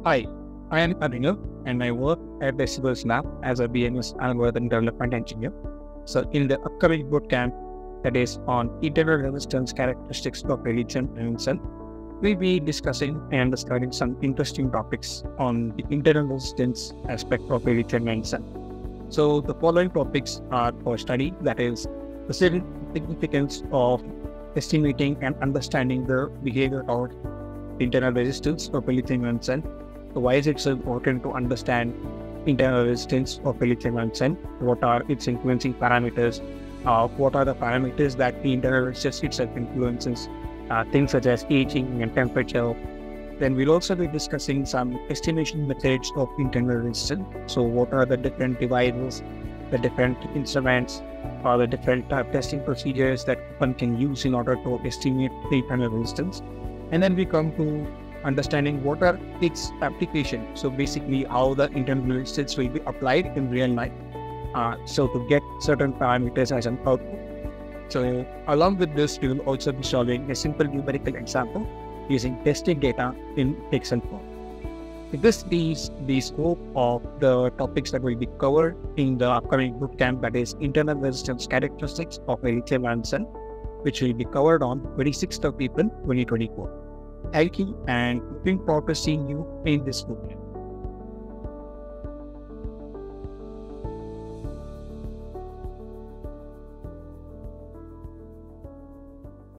Hi, I am Abhinav and I work at Decibels Lab as a BMS algorithm development engineer. So in the upcoming bootcamp that is on internal resistance characteristics of lithium ion cell, we'll be discussing and discovering some interesting topics on the internal resistance aspect of lithium ion cell. So the following topics are for study, that is the significance of estimating and understanding the behavior of internal resistance of a lithium ion cell. So why is it so important to understand internal resistance of a lithium ion cell? What are its influencing parameters? What are the parameters that the internal resistance itself influences? Things such as aging and temperature. Then we'll also be discussing some estimation methods of internal resistance. So what are the different devices, the different instruments, or the different testing procedures that one can use in order to estimate the internal resistance. And then we come to understanding what are its applications. So basically how the internal resistance will be applied in real life. So to get certain parameters as an output. So along with this, we will also be solving a simple numerical example using testing data in Excel form. This is the scope of the topics that will be covered in the upcoming bootcamp, that is internal resistance characteristics of a lithium ion cell, which will be covered on 26th of April 2024. Thank you and looking forward to seeing you in this bootcamp.